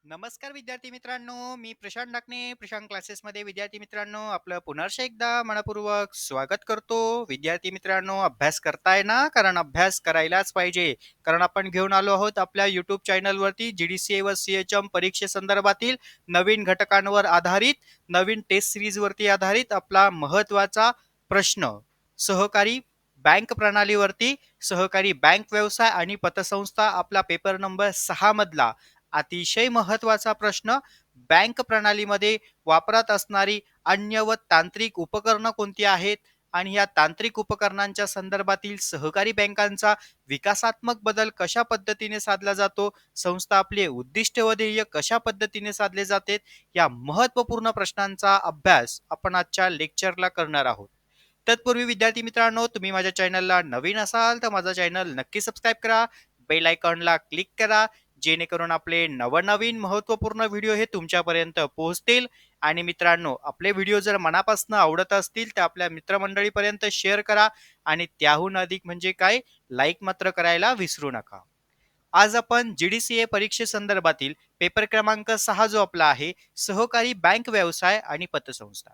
नमस्कार विद्यार्थी मित्रांनो, मी प्रशांत डाकणे. प्रशांत क्लासेसमध्ये विद्यार्थी मित्रांनो, आपलं पुनर्ष एकदा मनपूर्वक स्वागत करतो. विद्यार्थी मित्रांनो, अभ्यास करताय ना? कारण अभ्यास करायलाच पाहिजे. कारण आपण घेऊन आलो आहोत आपल्या यूट्यूब चॅनलवरती GDCA व CHM परीक्षेसंदर्भातील नवीन घटकांवर आधारित, नवीन टेस्ट सिरीजवरती आधारित आपला महत्त्वाचा प्रश्न. सहकारी बँक प्रणालीवरती सहकारी बँक व्यवसाय आणि पतसंस्था आपला पेपर नंबर 6 मधला अतिशय महत्वाचा प्रश्न. बँक प्रणालीमध्ये वापरात असणारी अन्य व तांत्रिक उपकरणं कोणती आहेत आणि या तांत्रिक उपकरणांच्या संदर्भातील सहकारी बँकांचा विकासात्मक बदल कशा पद्धतीने साधला जातो, संस्था आपले उद्दिष्ट व ध्येय कशा पद्धतीने साधले जाते, या महत्वपूर्ण प्रश्नांचा अभ्यास आपण आजच्या लेक्चरला करणार आहोत. तत्पूर्वी विद्यार्थी मित्रांनो, तुम्ही माझ्या चॅनलला नवीन असाल तर माझा चॅनल नक्की सबस्क्राईब करा, बेल आयकॉनला क्लिक करा, जेणेकरून आपले नवनवीन महत्त्वपूर्ण व्हिडिओ हे तुमच्यापर्यंत पोहोचतील. आणि मित्रांनो, आपले व्हिडिओ जर मनापासून आवडत असतील तर आपल्या मित्रमंडळीपर्यंत शेअर करा आणि त्याहून अधिक म्हणजे काय, लाईक मात्र करायला विसरू नका. आज आपण GDCA परीक्षेसंदर्भातील पेपर क्रमांक 6 जो आपला आहे, सहकारी बँक व्यवसाय आणि पतसंस्था,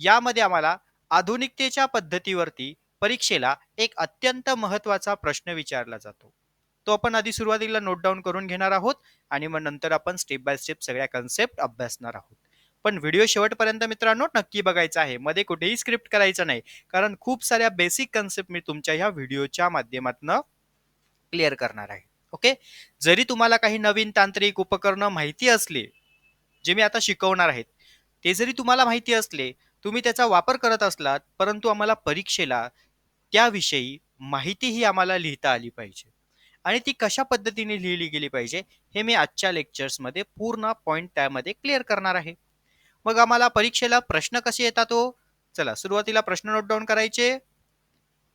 यामध्ये आम्हाला आधुनिकतेच्या पद्धतीवरती परीक्षेला एक अत्यंत महत्त्वाचा प्रश्न विचारला जातो. तो आपण आधी सुरुवातीला नोट डाऊन करून घेणार आहोत आणि मग नंतर आपण स्टेप बाय स्टेप सगळ्या कन्सेप्ट अभ्यासणार आहोत. पण व्हिडिओ शेवटपर्यंत मित्रांनो नक्की बघायचा आहे, मध्ये कुठेही स्क्रिप्ट करायचं नाही, कारण खूप साऱ्या बेसिक कन्सेप्ट मी तुमच्या ह्या व्हिडिओच्या माध्यमातून क्लिअर करणार आहे. ओके. जरी तुम्हाला काही नवीन तांत्रिक उपकरणं माहिती असले, जे मी आता शिकवणार आहेत, ते जरी तुम्हाला माहिती असले, तुम्ही त्याचा वापर करत असलात, परंतु आम्हाला परीक्षेला त्याविषयी माहितीही आम्हाला लिहिता आली पाहिजे आणि ती कशा पद्धतीने लिहिली गेली पाहिजे हे मी आजच्या लेक्चर्समध्ये पूर्ण पॉइंट त्यामध्ये क्लिअर करणार आहे. मग आम्हाला परीक्षेला प्रश्न कसे येतात हो? चला सुरुवातीला प्रश्न नोट डाऊन करायचे.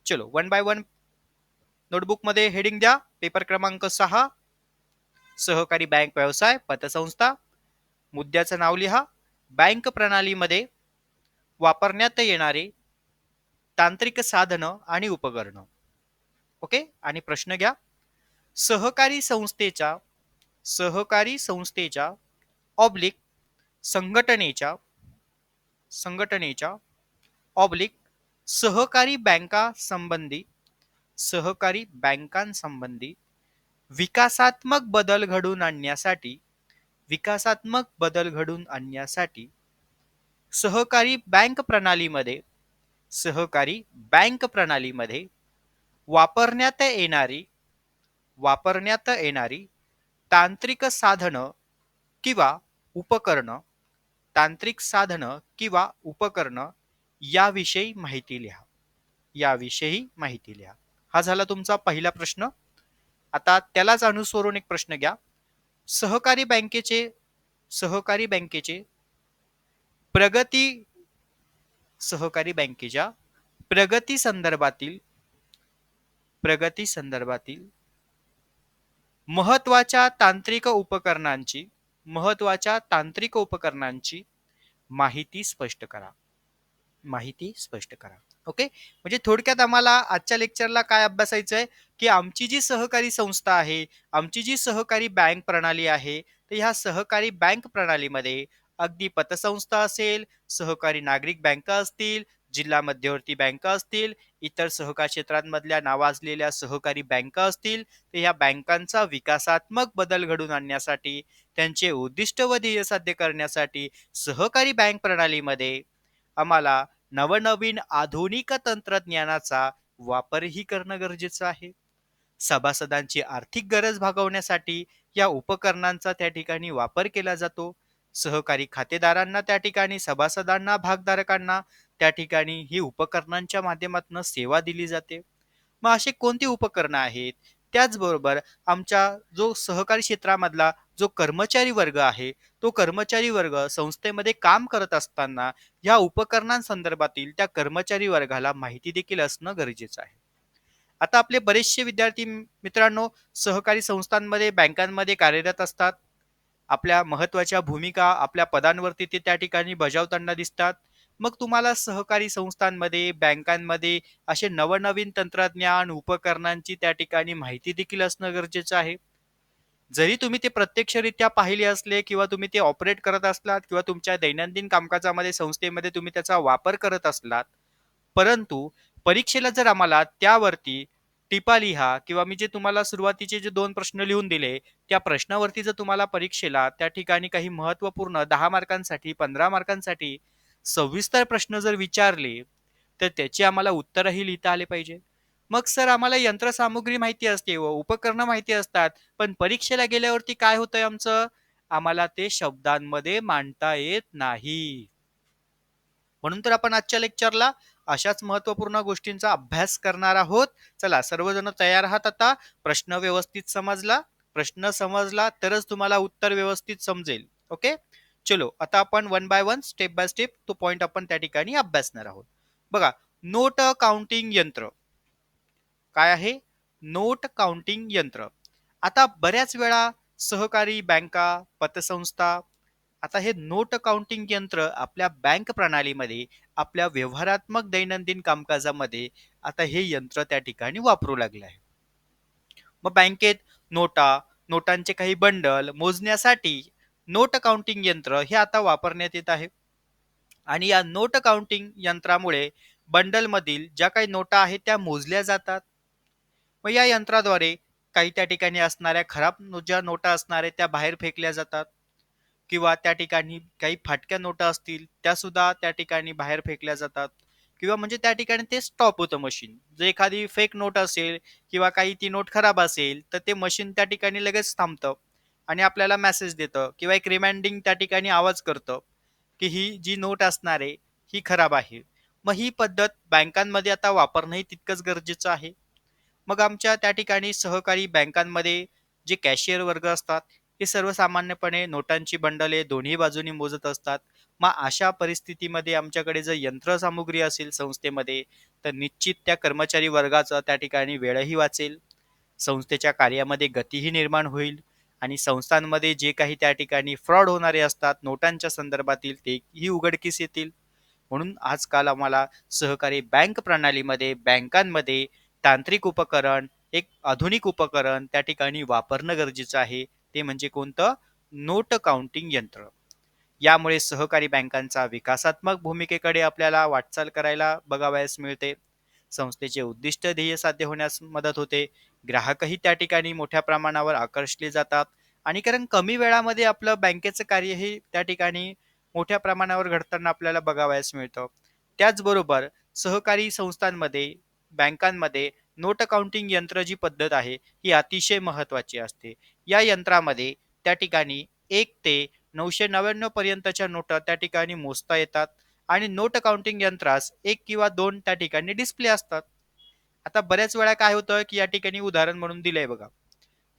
चलो वन बाय वन नोटबुकमध्ये हेडिंग द्या. पेपर क्रमांक 6, सहकारी बँक व्यवसाय पतसंस्था. मुद्द्याचं नाव लिहा. बँक प्रणालीमध्ये वापरण्यात येणारे तांत्रिक साधनं आणि उपकरणं. ओके. आणि प्रश्न घ्या. सहकारी संस्थेच्या ऑब्लिक संघटनेच्या ऑब्लिक सहकारी बँकांसंबंधी विकासात्मक बदल घडून आणण्यासाठी सहकारी बँक प्रणालीमध्ये वापरण्यात येणारी तांत्रिक साधनं किंवा उपकरणं याविषयी माहिती लिहा. हा झाला तुमचा पहिला प्रश्न. आता त्यालाच अनुसरून एक प्रश्न घ्या. सहकारी बँकेच्या प्रगती संदर्भातील महत्वाच्या तांत्रिक उपकरणांची माहिती स्पष्ट करा. ओके. म्हणजे थोडक्यात आम्हाला आजच्या लेक्चरला काय अभ्यासायचं आहे, की आमची जी सहकारी संस्था आहे, आमची जी सहकारी बँक प्रणाली आहे, तर ह्या सहकारी बँक प्रणालीमध्ये अगदी पतसंस्था असेल, सहकारी नागरिक बँका असतील, जिल्हा मध्यवर्ती बँका असतील, इतर सहकार क्षेत्रांमधल्या नावाजलेल्या सहकारी बँका असतील, तर ह्या बँकांचा विकासात्मक बदल घडून आणण्यासाठी, त्यांचे उद्दिष्ट व ध्येय साध्य करण्यासाठी सहकारी बँक प्रणालीमध्ये आम्हाला नवनवीन आधुनिक तंत्रज्ञानाचा वापरही करणं गरजेचं आहे. सभासदांची आर्थिक गरज भागवण्यासाठी या उपकरणांचा त्या ठिकाणी वापर केला जातो. सहकारी खातेदारांना त्या ठिकाणी, सभासदांना, भागधारकांना त्या ठिकाणी ही उपकरणांच्या माध्यमातून सेवा दिली जाते. मग असे कोणती उपकरणं आहेत? त्याचबरोबर आमच्या जो सहकारी क्षेत्रामधला जो कर्मचारी वर्ग आहे, तो कर्मचारी वर्ग संस्थेमध्ये काम करत असताना या उपकरणांसंदर्भातील त्या कर्मचारी वर्गाला माहिती देखील असणं गरजेचं आहे. आता आपले बरेचसे विद्यार्थी मित्रांनो सहकारी संस्थांमध्ये, बँकांमध्ये कार्यरत असतात. आपल्या महत्वाच्या भूमिका आपल्या पदांवरती ते त्या ठिकाणी बजावताना दिसतात. मग तुम्हाला सहकारी संस्थांमध्ये, बँकांमध्ये असे नवनवीन तंत्रज्ञान, उपकरणांची त्या ठिकाणी माहिती देखील असणं गरजेचं आहे. जरी तुम्ही ते प्रत्यक्षरित्या पाहिले असले किंवा तुम्ही ते ऑपरेट करत असलात किंवा तुमच्या दैनंदिन कामकाजामध्ये संस्थेमध्ये तुम्ही त्याचा वापर करत असलात, परंतु परीक्षेला जर आम्हाला त्यावरती टिपा लिहा किंवा मी जे तुम्हाला सुरुवातीचे जे 2 प्रश्न लिहून दिले, त्या प्रश्नावरती जर तुम्हाला परीक्षेला त्या ठिकाणी काही महत्त्वपूर्ण 10 मार्कांसाठी, 15 मार्कांसाठी सविस्तर प्रश्न जर विचारले, तर त्याची आम्हाला उत्तरही लिहिता आले पाहिजे. मग सर आम्हाला यंत्रसामुग्री माहिती असते व उपकरणं माहिती असतात, पण परीक्षेला गेल्यावरती काय होतंय आमचं? आम्हाला ते शब्दांमध्ये मांडता येत नाही. म्हणून तर आपण आजच्या लेक्चरला अशाच महत्त्वपूर्ण गोष्टींचा अभ्यास करणार आहोत. चला सर्वजण तयार आहात आता? प्रश्न व्यवस्थित समजला? प्रश्न समजला तरच तुम्हाला उत्तर व्यवस्थित समजेल. ओके? चलो आता आपण one by one, step by step तो पॉइंट आपण त्या ठिकाणी अभ्यासणार आहोत. बघा, नोट काउंटिंग यंत्र काय आहे? नोट काउंटिंग यंत्र. आता बऱ्याच वेळा सहकारी बँका, पतसंस्था आता हे नोट काउंटिंग यंत्र आपल्या बँक प्रणालीमध्ये, आपल्या व्यवहारात्मक दैनंदिन कामकाजामध्ये आता हे यंत्र त्या ठिकाणी वापरू लागले आहे. मग बँकेत नोटा, नोटांचे काही बंडल मोजण्यासाठी नोट काउंटिंग यंत्र हे आता वापरण्यात येत आहे. आणि या नोट काउंटिंग यंत्रामुळे बंडलमधील ज्या काही नोटा आहेत त्या मोजल्या जातात. मग या यंत्राद्वारे काही त्या ठिकाणी असणाऱ्या खराब ज्या नोटा असणार आहेत त्या बाहेर फेकल्या जातात किंवा त्या ठिकाणी काही फाटक्या नोटा असतील त्या सुद्धा त्या ठिकाणी बाहेर फेकल्या जातात किंवा म्हणजे त्या ठिकाणी ते स्टॉप होतं मशीन. जर एखादी फेक नोट असेल किंवा काही ती नोट खराब असेल तर ते मशीन त्या ठिकाणी लगेच थांबतं आणि आपल्याला मेसेज देतं किंवा एक रिमाइंडिंग त्या ठिकाणी आवाज करतं की ही जी नोट असणार आहे ही खराब आहे. मग ही पद्धत बँकांमध्ये आता वापरणंही तितकंच गरजेचं आहे. मग आमच्या त्या ठिकाणी सहकारी बँकांमध्ये जे कॅशियर वर्ग असतात हे सर्वसामान्यपणे नोटांची बंडले दोन्ही बाजूनी मोजत असतात. मग अशा परिस्थितीमध्ये आमच्याकडे जर यंत्रसामुग्री असेल संस्थेमध्ये तर निश्चित त्या कर्मचारी वर्गाचा त्या ठिकाणी वेळही वाचेल, संस्थेच्या कार्यामध्ये गतीही निर्माण होईल आणि संस्थांमध्ये जे काही त्या ठिकाणी फ्रॉड होणारे असतात नोटांच्या संदर्भातील तेही उघडकीस येतील. म्हणून आजकाल आम्हाला सहकारी बँक प्रणालीमध्ये, बँकांमध्ये तांत्रिक उपकरण, एक आधुनिक उपकरण त्या ठिकाणी वापरणं गरजेचं आहे. ते म्हणजे कोणतं? नोट काउंटिंग यंत्र. यामुळे सहकारी बँकांचा विकासात्मक भूमिकेकडे आपल्याला वाटचाल करायला बघावयास मिळते. संस्थेचे उद्दिष्ट ध्येय साध्य होण्यास मदत होते. ग्राहकही त्या ठिकाणी मोठ्या प्रमाणावर आकर्षले जातात आणि कारण कमी वेळामध्ये आपलं बँकेचं कार्य हे त्या ठिकाणी मोठ्या प्रमाणावर घडताना आपल्याला बघावयास मिळतं. त्याचबरोबर सहकारी संस्थांमध्ये, बँकांमध्ये नोट काउंटिंग यंत्र जी पद्धत आहे ही अतिशय महत्त्वाची असते. या यंत्रामध्ये त्या ठिकाणी 1 ते 999 पर्यंतच्या नोटा त्या ठिकाणी मोजता येतात आणि नोट काउंटिंग यंत्रास 1 किंवा 2 त्या ठिकाणी डिस्प्ले असतात. आता बऱ्याच वेळा काय होतं, की या ठिकाणी उदाहरण म्हणून दिलंय बघा.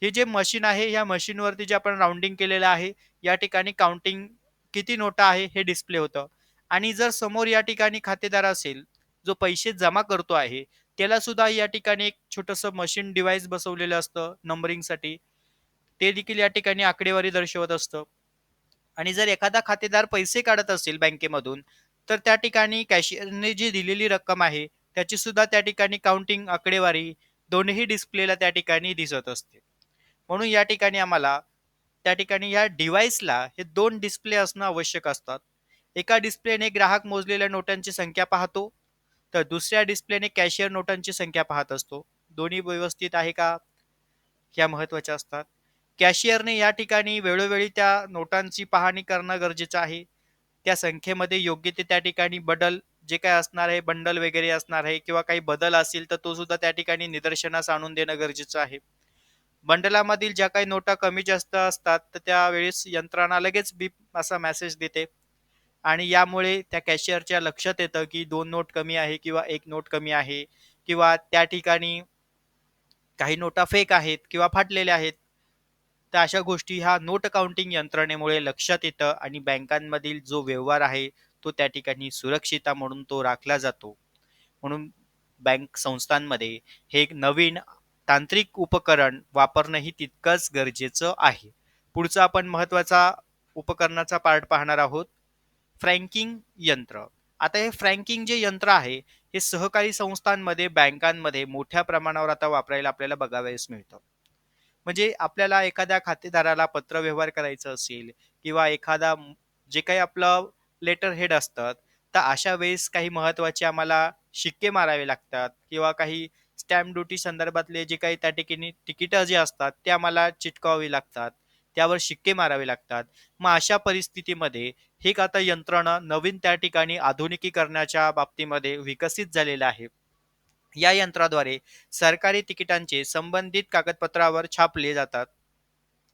हे जे मशीन आहे, या मशीनवरती जे आपण राउंडिंग केलेलं आहे, या ठिकाणी काउंटिंग किती नोटा आहे हे डिस्प्ले होतं. आणि जर समोर या ठिकाणी खातेदार असेल, जो पैसे जमा करतो आहे, त्याला सुद्धा या ठिकाणी एक छोटंसं मशीन डिव्हाइस बसवलेलं असतं नंबरिंगसाठी. ते देखील या ठिकाणी आकडेवारी दर्शवत असतं. आणि जर एखादा खातेदार पैसे काढत असेल बँकेमधून, तर त्या ठिकाणी कॅशियरने जी दिलेली रक्कम आहे, त्याची सुद्धा त्या ठिकाणी काउंटिंग आकडेवारी दोन्ही डिस्प्लेला त्या ठिकाणी दिसत असते. म्हणून या ठिकाणी आम्हाला त्या ठिकाणी या डिव्हाइसला हे 2 डिस्प्ले असणं आवश्यक असतात. एका डिस्प्लेने ग्राहक मोजलेल्या नोटांची संख्या पाहतो, तर दुसऱ्या डिस्प्लेने कॅशियर नोटांची संख्या पाहत असतो. दोन्ही व्यवस्थित आहे का? ह्या महत्त्वाच्या असतात. कॅशियरने या ठिकाणी वेळोवेळी त्या नोटांची पाहणी करणं गरजेचं आहे. त्या संख्येमध्ये योग्य ते त्या ठिकाणी बदल जे काही असणार आहे, बंडल वगैरे असणार आहे किंवा काही बदल असेल, तर तो सुद्धा त्या ठिकाणी निदर्शनास आणून देणं गरजेचं आहे. बंडलामधील ज्या काही नोटा कमी जास्त असतात, तर त्यावेळेस यंत्रणा लगेच बीप असा मेसेज देते आणि यामुळे त्या कॅशियरच्या लक्षात येतं, की 2 नोट कमी आहे किंवा 1 नोट कमी आहे किंवा त्या ठिकाणी काही नोटा फेक आहेत किंवा फाटलेल्या आहेत. तर अशा गोष्टी ह्या नोट काउंटिंग यंत्रणेमुळे लक्षात येतं आणि बँकांमधील जो व्यवहार आहे तो त्या ठिकाणी सुरक्षिता म्हणून तो राखला जातो. म्हणून बँक संस्थांमध्ये हे एक नवीन तांत्रिक उपकरण वापरणंही तितकंच गरजेचं आहे. पुढचा आपण महत्त्वाचा उपकरणाचा पार्ट पाहणार आहोत, फ्रँकिंग यंत्र. आता हे फ्रँकिंग जे यंत्र आहे, हे सहकारी संस्थांमध्ये, बँकांमध्ये मोठ्या प्रमाणावर आता वापरायला आपल्याला बघावयास मिळतं. म्हणजे आपल्याला एखाद्या खातेदाराला पत्रव्यवहार करायचं असेल किंवा जे काही आपलं लेटर हेड असतात, तर अशा वेळेस काही महत्त्वाचे आम्हाला शिक्के मारावे लागतात किंवा काही स्टॅम्प ड्युटी संदर्भातले जे काही त्या ठिकाणी तिकीटं जे असतात, ते आम्हाला चिटकवावी लागतात. त्यावर शिक्के मारावे लागतात. मग अशा परिस्थितीमध्ये हे एक आता यंत्रणा नवीन त्या ठिकाणी आधुनिकीकरणाच्या बाबतीमध्ये विकसित झालेलं आहे. या यंत्राद्वारे सरकारी तिकिटांचे संबंधित कागदपत्रावर छापले जातात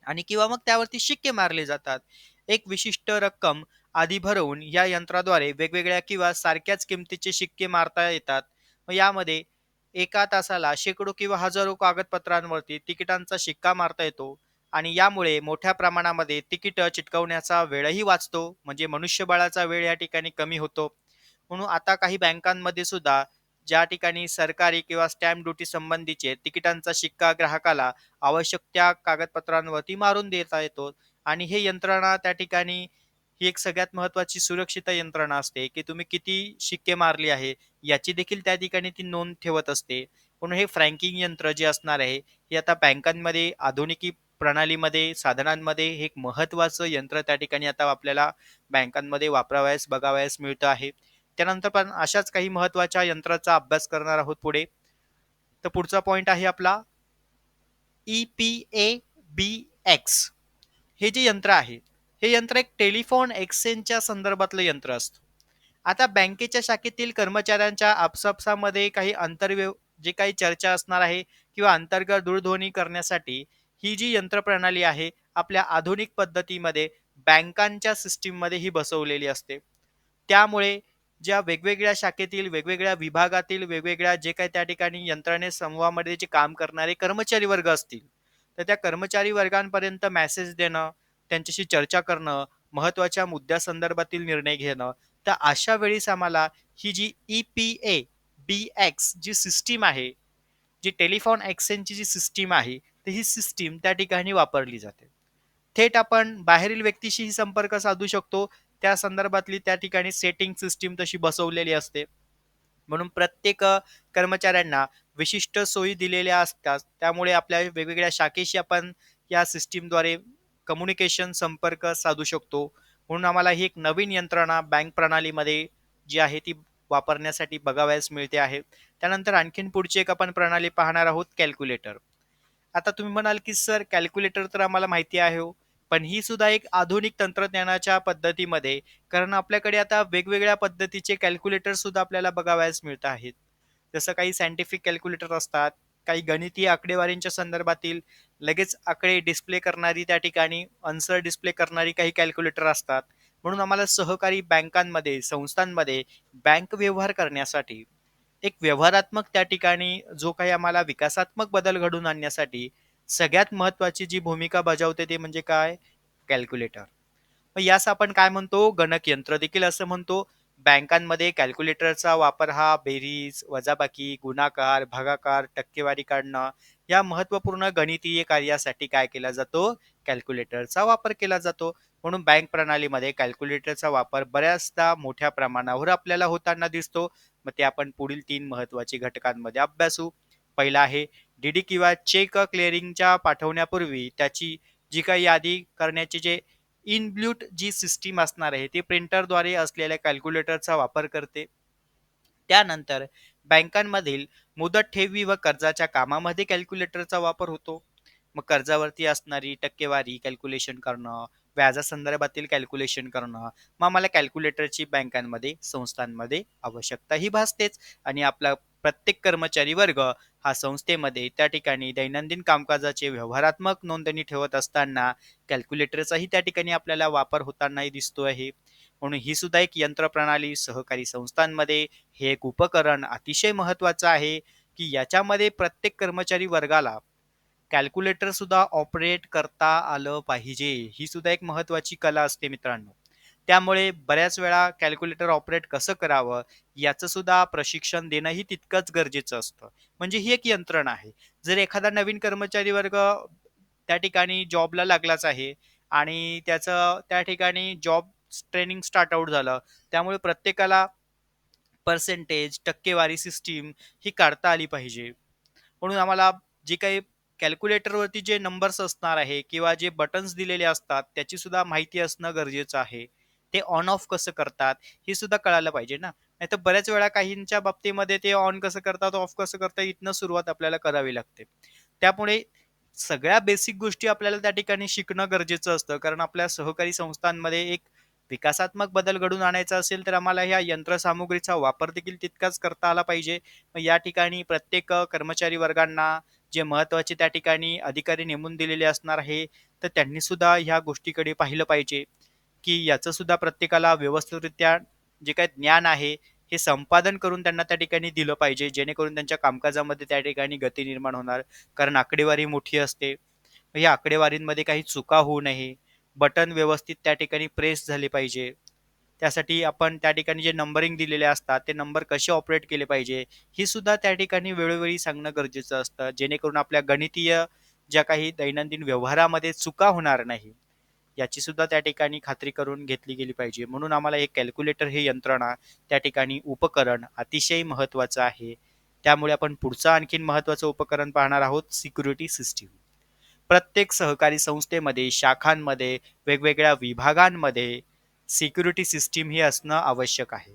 आणि किंवा मग त्यावरती शिक्के मारले जातात. एक विशिष्ट रक्कम आधी भरवून या यंत्राद्वारे वेगवेगळ्या किंवा सारख्याच किमतीचे शिक्के मारता येतात. मग यामध्ये एका तासाला शेकडो किंवा हजारो कागदपत्रांवरती तिकिटांचा शिक्का मारता येतो आणि यामुळे मोठ्या प्रमाणामध्ये तिकीट चिटकवण्याचा वेळही वाचतो, म्हणजे मनुष्यबळाचा वेळ या ठिकाणी कमी होतो. म्हणून आता काही बँकांमध्ये सुद्धा ज्या ठिकाणी सरकारी किंवा स्टॅम्प ड्युटी संबंधीचे तिकिटांचा शिक्का ग्राहकाला आवश्यक त्या कागदपत्रांवरती मारून देता येतो आणि हे यंत्रणा त्या ठिकाणी ही एक सगळ्यात महत्वाची सुरक्षित यंत्रणा असते, की तुम्ही किती शिक्के मारले आहे याची देखील त्या ठिकाणी ती नोंद ठेवत असते. म्हणून हे फ्रँकिंग यंत्र जे असणार आहे, हे आता बँकांमध्ये आधुनिकी प्रणालीमध्ये साधनांमध्ये हे एक महत्वाचं यंत्र त्या ठिकाणी आता आपल्याला बँकांमध्ये वापरावयास बघावयास मिळतं आहे. त्यानंतर पण अशाच काही महत्त्वाच्या यंत्राचा अभ्यास करणार आहोत पुढे. तर पुढचा पॉइंट आहे आपला EPABX. हे जे यंत्र आहे, हे यंत्र एक टेलिफोन एक्सचेंजच्या संदर्भातलं यंत्र असतं. आता बँकेच्या शाखेतील कर्मचाऱ्यांच्या आपसापसामध्ये काही जे काही चर्चा असणार आहे किंवा अंतर्गत दूरध्वनी करण्यासाठी ही जी यंत्रप्रणाली आहे, आपल्या आधुनिक पद्धतीमध्ये बँकांच्या सिस्टीममध्ये ही बसवलेली असते. त्यामुळे ज्या वेगवेगळ्या शाखेतील, वेगवेगळ्या विभागातील, वेगवेगळ्या जे काही त्या ठिकाणी यंत्रणे समूहामध्ये जे काम करणारे कर्मचारी वर्ग असतील, तर त्या कर्मचारी वर्गांपर्यंत मेसेज देणं, त्यांच्याशी चर्चा करणं, महत्त्वाच्या मुद्द्यासंदर्भातील निर्णय घेणं. तर अशा वेळेस आम्हाला ही जी EPA-BX जी सिस्टीम आहे, जी टेलिफोन एक्सचेंजची जी सिस्टीम आहे, तर ही सिस्टीम त्या ठिकाणी वापरली जाते. थेट आपण बाहेरील व्यक्तीशीही संपर्क साधू शकतो. त्या संदर्भातली त्या ठिकाणी सेटिंग सिस्टीम तशी बसवलेली असते. म्हणून प्रत्येक कर्मचाऱ्यांना विशिष्ट सोयी दिलेल्या असतात. त्यामुळे आपल्या वेगवेगळ्या शाखेशी आपण या सिस्टीमद्वारे कम्युनिकेशन संपर्क साधू शकतो. म्हणून आम्हाला ही एक नवीन यंत्रणा बँक प्रणालीमध्ये जी आहे ती वापरण्यासाठी बघावयास मिळते आहे. त्यानंतर आणखीन पुढची एक आपण प्रणाली पाहणार आहोत, कॅल्क्युलेटर. आता तुम्ही म्हणाल की सर कॅल्क्युलेटर तर आम्हाला माहिती आहे हो, पण ही सुद्धा एक आधुनिक तंत्रज्ञानाच्या पद्धतीमध्ये, कारण आपल्याकडे आता वेगवेगळ्या पद्धतीचे कॅल्क्युलेटर सुद्धा आपल्याला बघावयास मिळत आहेत. जसं काही सायंटिफिक कॅल्क्युलेटर असतात, काही गणितीय आकडेवारींच्या संदर्भातील लगेच आकडे डिस्प्ले करणारी त्या ठिकाणी आन्सर डिस्प्ले करणारी काही कॅल्क्युलेटर असतात. म्हणून आम्हाला सहकारी बँकांमध्ये, संस्थांमध्ये बँक व्यवहार करण्यासाठी एक व्यवहारात्मक त्या ठिकाणी जो काही आम्हाला विकासात्मक बदल घडवून आणण्यासाठी सगळ्यात महत्त्वाची जी भूमिका बजावते ते म्हणजे काय? कॅल्क्युलेटर. मग यास आपण काय म्हणतो? गणकयंत्र देखील असं म्हणतो. बँकांमध्ये कॅल्क्युलेटरचा वापर हा बेरीज, वजाबाकी, गुणाकार, भागाकार, टक्केवारी काढणं या महत्त्वपूर्ण गणितीय कार्यासाठी काय केला जातो? कॅल्क्युलेटरचा वापर केला जातो. म्हणून बँक प्रणालीमध्ये कॅल्क्युलेटरचा वापर बऱ्याचदा मोठ्या प्रमाणावर आपल्याला होताना दिसतो. मग ते आपण पुढील 3 महत्त्वाचे घटकांमध्ये अभ्यासू. पहिला आहे डी किंवा चेक क्लिअरिंगच्या पाठवण्यापूर्वी त्याची जी काही यादी करण्याची जे इनब्ल्यूट जी सिस्टीम असणार आहे ती प्रिंटरद्वारे असलेल्या कॅल्क्युलेटरचा वापर करते. त्यानंतर बँकांमधील मुदत ठेवी व कर्जाच्या कामामध्ये कॅल्क्युलेटरचा वापर होतो. मग कर्जावरती असणारी टक्केवारी कॅल्क्युलेशन करणं, व्याजासंदर्भातील कॅल्क्युलेशन करणं, मग आम्हाला कॅल्क्युलेटरची बँकांमध्ये, संस्थांमध्ये आवश्यकताही भासतेच आणि आपला प्रत्येक कर्मचारी वर्ग हा संस्थेमध्ये त्या ठिकाणी दैनंदिन कामकाजाचे व्यवहारात्मक नोंदणी ठेवत असताना कॅल्क्युलेटरचाही त्या ठिकाणी आपल्याला वापर होतानाही दिसतो आहे. म्हणून ही सुद्धा एक यंत्रप्रणाली सहकारी संस्थांमध्ये हे एक उपकरण अतिशय महत्त्वाचं आहे, की याच्यामध्ये प्रत्येक कर्मचारी वर्गाला कॅल्क्युलेटर सुद्धा ऑपरेट करता आलं पाहिजे. ही सुद्धा एक महत्त्वाची कला असते मित्रांनो. त्यामुळे बऱ्याच वेळा कॅल्क्युलेटर ऑपरेट कसं करावं याचं सुद्धा प्रशिक्षण देणंही तितकंच गरजेचं असतं. म्हणजे ही एक यंत्रणा आहे. जर एखादा नवीन कर्मचारी वर्ग त्या ठिकाणी जॉबला लागलाच आहे आणि त्याचं त्या ठिकाणी जॉब ट्रेनिंग स्टार्ट आउट झालं. त्यामुळे प्रत्येकाला पर्सेंटेज, टक्केवारी सिस्टीम ही काढता आली पाहिजे. म्हणून आम्हाला जी काही कॅल्क्युलेटरवरती जे नंबर्स असणार आहे किंवा जे बटन्स दिलेले असतात त्याची सुद्धा माहिती असणं गरजेचं आहे. ते ऑन ऑफ कसं करतात हे सुद्धा कळायला पाहिजे ना. नाहीतर बऱ्याच वेळा काहींच्या बाबतीमध्ये ते ऑन कसं करतात, ऑफ कसं करतात इथनं सुरुवात आपल्याला करावी लागते. त्यामुळे सगळ्या बेसिक गोष्टी आपल्याला त्या ठिकाणी शिकणं गरजेचं असतं. कारण आपल्या सहकारी संस्थांमध्ये एक विकासात्मक बदल घडवून आणायचा असेल तर आम्हाला ह्या यंत्रसामुग्रीचा वापर देखील तितकाच करता आला पाहिजे. मग या ठिकाणी प्रत्येक कर्मचारी वर्गांना जे महत्त्वाचे त्या ठिकाणी अधिकारी नेमून दिलेले असणार आहे, तर त्यांनी सुद्धा ह्या गोष्टीकडे पाहिलं पाहिजे, की याचं सुद्धा प्रत्येकाला व्यवस्थितरित्या जे काही ज्ञान आहे, हे संपादन करून त्यांना त्या ठिकाणी दिलं पाहिजे. जेणेकरून त्यांच्या कामकाजामध्ये त्या ठिकाणी गती निर्माण होणार. कारण आकडेवारी मोठी असते. मग या आकडेवारीमध्ये काही चुका होऊ नये. बटन व्यवस्थित त्या ठिकाणी प्रेस झाले पाहिजे. त्यासाठी आपण त्या ठिकाणी जे नंबरिंग दिलेले असतात, ते नंबर कसे ऑपरेट केले पाहिजे, हे सुद्धा त्या ठिकाणी वेळोवेळी सांगणं गरजेचं असतं. जेणेकरून आपल्या गणितीय ज्या काही दैनंदिन व्यवहारामध्ये चुका होणार नाही, याची सुद्धा त्या ठिकाणी खात्री करून घेतली गेली पाहिजे. म्हणून आम्हाला एक कॅल्क्युलेटर हे यंत्रणा, त्या ठिकाणी उपकरण अतिशय महत्त्वाचं आहे. त्यामुळे आपण पुढचं आणखीन महत्त्वाचं उपकरण पाहणार आहोत, सिक्युरिटी सिस्टम. प्रत्येक सहकारी संस्थेमध्ये, शाखांमध्ये, वेगवेगळ्या विभागांमध्ये सिक्युरिटी सिस्टीम ही असणं आवश्यक आहे.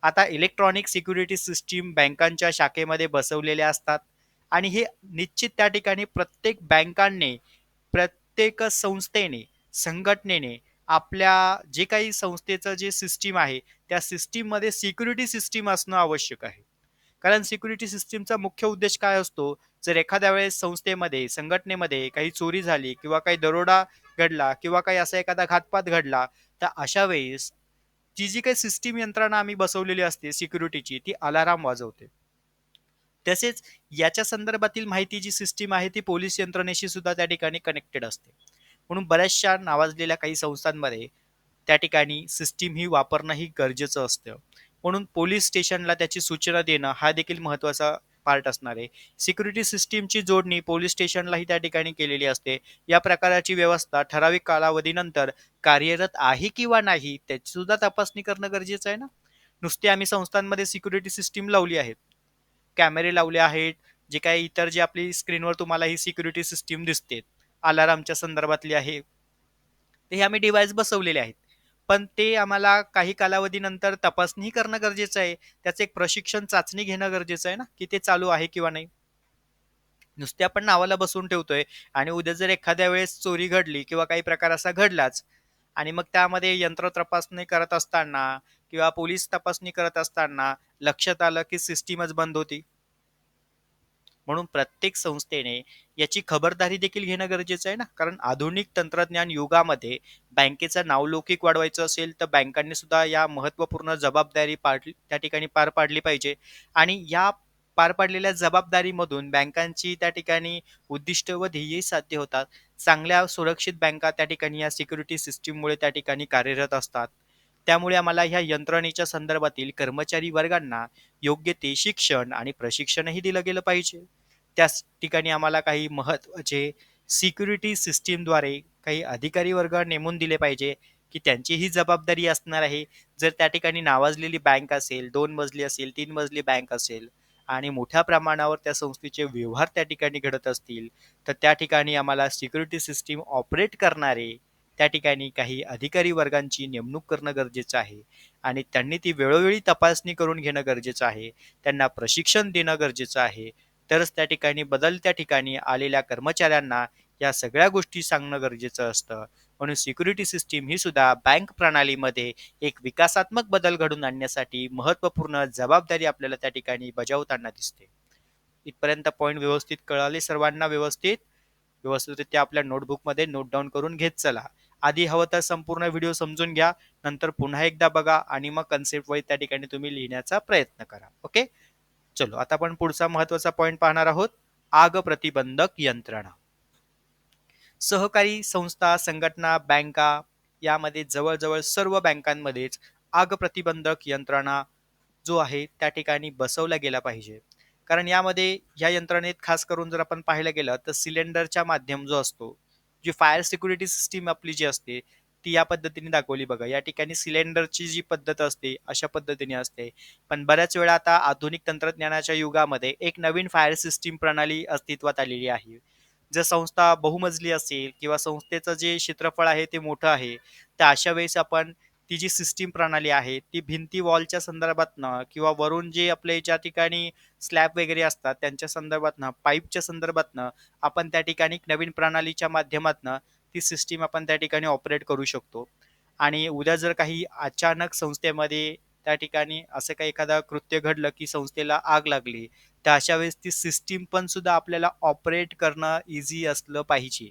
आता इलेक्ट्रॉनिक सिक्युरिटी सिस्टीम बँकांच्या शाखेमध्ये बसवलेल्या असतात आणि हे निश्चित त्या ठिकाणी प्रत्येक बँकांनी, प्रत्येक संस्थेने, संघटनेने आपल्या जे काही संस्थेचं जे सिस्टीम आहे, त्या सिस्टीममध्ये सिक्युरिटी सिस्टीम असणं आवश्यक आहे. कारण सिक्युरिटी सिस्टीमचा मुख्य उद्देश काय असतो? जर एखाद्या वेळेस संस्थेमध्ये, संघटनेमध्ये काही चोरी झाली किंवा काही दरोडा घडला किंवा काही असा एखादा घातपात घडला, तर अशा वेळेस ती जी काही सिस्टीम यंत्रणा आम्ही बसवलेली असते सिक्युरिटीची, ती अलार्म वाजवते. तसेच याच्या संदर्भातील माहिती जी सिस्टीम आहे ती पोलीस यंत्रणेशी सुद्धा त्या ठिकाणी कनेक्टेड असते. म्हणून बऱ्याचशा नावाजलेल्या काही संस्थांमध्ये त्या ठिकाणी सिस्टीम ही वापरणं ही गरजेचं असतं. म्हणून पोलीस स्टेशनला त्याची सूचना देणं हा देखील महत्त्वाचा पार्ट असणार आहे. सिक्युरिटी सिस्टीमची जोडणी पोलीस स्टेशनलाही त्या ठिकाणी केलेली असते. या प्रकाराची व्यवस्था ठराविक कालावधीनंतर कार्यरत आहे किंवा नाही त्याची सुद्धा तपासणी करणं गरजेचं आहे ना. नुसते आम्ही संस्थांमध्ये सिक्युरिटी सिस्टीम लावली आहेत. कॅमेरे लावले आहेत. जे काही इतर जे आपली स्क्रीनवर तुम्हाला ही सिक्युरिटी सिस्टीम दिसते. अलार्मच्या संदर्भातली आहे. ते हे आम्ही डिव्हाइस बसवलेले आहेत. पण ते आम्हाला काही कालावधीनंतर तपासणी करणं गरजेचं आहे. त्याचं एक प्रशिक्षण चाचणी घेणं गरजेचं आहे ना, की ते चालू आहे किंवा नाही. नुसते आपण नावाला बसवून ठेवतोय आणि उद्या जर एखाद्या वेळेस चोरी घडली किंवा काही प्रकार असा घडलाच आणि मग त्यामध्ये यंत्र तपासणी करत असताना किंवा पोलीस तपासणी करत असताना लक्षात आलं की सिस्टीमच बंद होती. म्हणून प्रत्येक संस्थेने याची खबरदारी देखील घेणं गरजेचं आहे ना. कारण आधुनिक तंत्रज्ञान युगामध्ये बँकेचं नावलौकिक वाढवायचं असेल तर बँकांनी सुद्धा या महत्त्वपूर्ण जबाबदारी त्या ठिकाणी पार पाडली पाहिजे. आणि या पार पाडलेल्या जबाबदारीमधून बँकांची त्या ठिकाणी उद्दिष्ट व ध्येयही साध्य होतात. चांगल्या सुरक्षित बँका त्या ठिकाणी या सिक्युरिटी सिस्टीममुळे त्या ठिकाणी कार्यरत असतात. त्यामुळे आम्हाला ह्या यंत्रणेच्या संदर्भातील कर्मचारी वर्गांना योग्य ते शिक्षण आणि प्रशिक्षणही दिलं गेलं पाहिजे. त्याच ठिकाणी आम्हाला काही महत्त्वाचे सिक्युरिटी सिस्टीमद्वारे काही अधिकारी वर्ग नेमून दिले पाहिजे, की त्यांची ही जबाबदारी असणार आहे. जर त्या ठिकाणी नावाजलेली बँक असेल, 2 मजली असेल, 3 मजली बँक असेल आणि मोठ्या प्रमाणावर त्या संस्थेचे व्यवहार त्या ठिकाणी घडत असतील, तर त्या ठिकाणी आम्हाला सिक्युरिटी सिस्टीम ऑपरेट करणारे त्या ठिकाणी काही अधिकारी वर्गांची नेमणूक करणं गरजेचं आहे आणि त्यांनी ती वेळोवेळी तपासणी करून घेणं गरजेचं आहे. त्यांना प्रशिक्षण देणं गरजेचं आहे. तरच त्या ठिकाणी बदलत्या ठिकाणी आलेल्या कर्मचाऱ्यांना या सगळ्या गोष्टी सांगणं गरजेचं असतं. म्हणून सिक्युरिटी सिस्टीम ही सुद्धा बँक प्रणालीमध्ये एक विकासात्मक बदल घडवून आणण्यासाठी महत्त्वपूर्ण जबाबदारी आपल्याला त्या ठिकाणी बजावताना दिसते. इथपर्यंत पॉइंट व्यवस्थित कळाले सर्वांना व्यवस्थित? व्यवस्थितरित्या आपल्या नोटबुकमध्ये नोट डाउन करून घेत चला. आधी हवं तर संपूर्ण व्हिडिओ समजून घ्या. नंतर पुन्हा एकदा बघा आणि मग कन्सेप्ट वाईज त्या ठिकाणी तुम्ही लिहिण्याचा प्रयत्न करा. ओके? चलो आता आपण पुढचा महत्त्वाचा पॉइंट पाहणार आहोत. आग प्रतिबंधक यंत्रणा. सहकारी संस्था, संघटना, बँका यामध्ये जवळ-जवळ सर्व बँकांमध्येच आग प्रतिबंधक यंत्रणा जो आहे त्या ठिकाणी बसवला गेला पाहिजे. कारण यामध्ये या यंत्रणेत खास करून जर आपण पाहायला गेलं तर सिलेंडरच्या माध्यम जो असतो, जी फायर सिक्युरिटी सिस्टीम आपली जी असते, ती या पद्धतीने दाखवली बघा. या ठिकाणी सिलेंडरची जी पद्धत असते, अशा पद्धतीने असते. पण बऱ्याच वेळा आता आधुनिक तंत्रज्ञानाच्या युगामध्ये एक नवीन फायर सिस्टीम प्रणाली अस्तित्वात आलेली आहे. जर संस्था बहुमजली असेल किंवा संस्थेचं जे क्षेत्रफळ आहे ते मोठं आहे, तर अशा वेळेस आपण ती जी सिस्टम प्रणाली आहे, ती भिंती वॉलच्या संदर्भातनं किंवा वरून जे आपले ज्या ठिकाणी स्लॅब वगैरे असतात त्यांच्या संदर्भातनं, पाईपच्या संदर्भातनं आपण त्या ठिकाणी नवीन प्रणालीच्या माध्यमातनं ती सिस्टम आपण त्या ठिकाणी ऑपरेट करू शकतो. आणि उद्या जर काही अचानक संस्थेमध्ये त्या ठिकाणी असं काही एखादं कृत्य घडलं, की संस्थेला आग लागली, तर अशा वेळेस ती सिस्टम पण सुद्धा आपल्याला ऑपरेट करणं ईझी असलं पाहिजे.